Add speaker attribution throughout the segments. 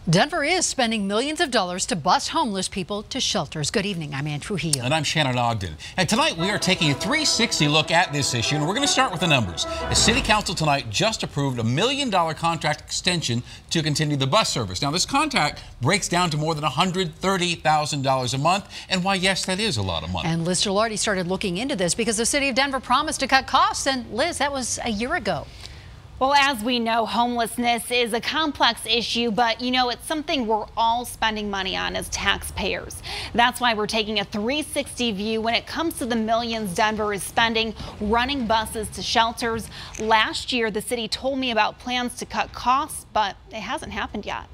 Speaker 1: Denver is spending millions of dollars to bus homeless people to shelters. Good evening, I'm Ann Trujillo.
Speaker 2: And I'm Shannon Ogden. And tonight we are taking a 360 look at this issue, and we're going to start with the numbers. The City Council tonight just approved a $1 million contract extension to continue the bus service. Now, this contract breaks down to more than $130,000 a month, and why, yes, that is a lot of money.
Speaker 1: And Liz Gilardi started looking into this because the City of Denver promised to cut costs, and Liz, that was a year ago.
Speaker 3: Well, as we know, homelessness is a complex issue, but it's something we're all spending money on as taxpayers. That's why we're taking a 360 view when it comes to the millions Denver is spending running buses to shelters. Last year, the city told me about plans to cut costs, but it hasn't happened yet.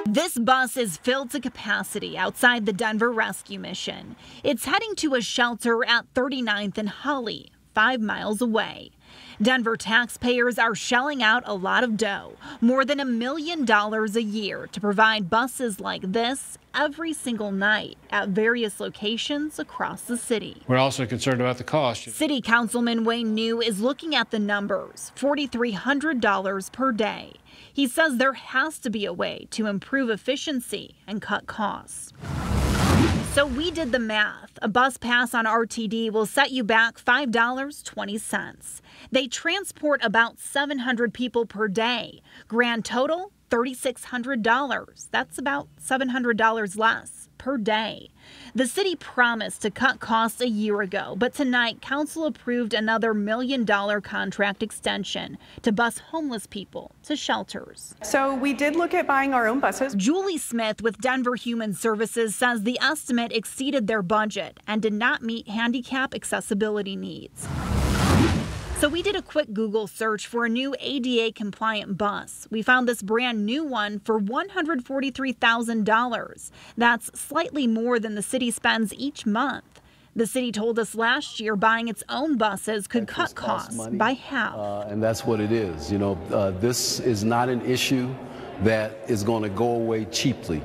Speaker 3: This bus is filled to capacity outside the Denver Rescue Mission. It's heading to a shelter at 39th and Holly, 5 miles away. Denver taxpayers are shelling out a lot of dough, more than $1 million a year, to provide buses like this every single night at various locations across the city.
Speaker 4: We're also concerned about the cost.
Speaker 3: City Councilman Wayne New is looking at the numbers, $4,300 per day. He says there has to be a way to improve efficiency and cut costs. So we did the math. A bus pass on RTD will set you back $5.20. They transport about 700 people per day. Grand total, $3,600. That's about $700 less per day. The city promised to cut costs a year ago, but tonight council approved another $1 million contract extension to bus homeless people to shelters.
Speaker 5: So we did look at buying our own buses.
Speaker 3: Julie Smith with Denver Human Services says the estimate exceeded their budget and did not meet handicap accessibility needs. So we did a quick Google search for a new ADA compliant bus. We found this brand new one for $143,000. That's slightly more than the city spends each month. The city told us last year buying its own buses could cut costs by half.
Speaker 6: And that's what it is. This is not an issue that is going to go away cheaply.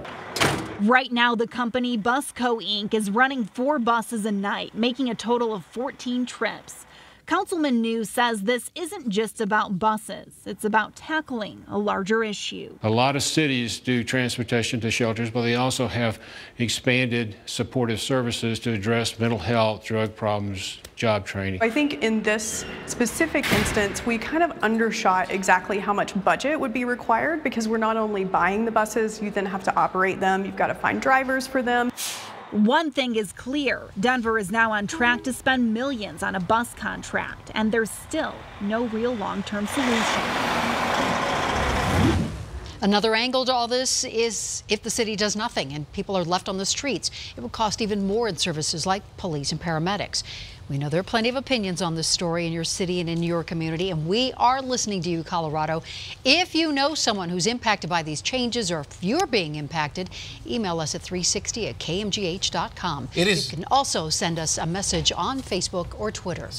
Speaker 3: Right now, the company Busco Inc. is running 4 buses a night, making a total of 14 trips. Councilman New says this isn't just about buses. It's about tackling a larger issue.
Speaker 4: A lot of cities do transportation to shelters, but they also have expanded supportive services to address mental health, drug problems, job training.
Speaker 5: I think in this specific instance, we kind of undershot exactly how much budget would be required, because we're not only buying the buses, you then have to operate them. You've got to find drivers for them.
Speaker 3: One thing is clear, Denver is now on track to spend millions on a bus contract, and there's still no real long-term solution.
Speaker 1: Another angle to all this is if the city does nothing and people are left on the streets, it will cost even more in services like police and paramedics. We know there are plenty of opinions on this story in your city and in your community, and we are listening to you, Colorado. If you know someone who's impacted by these changes, or if you're being impacted, email us at 360@kmgh.com. You can also send us a message on Facebook or Twitter.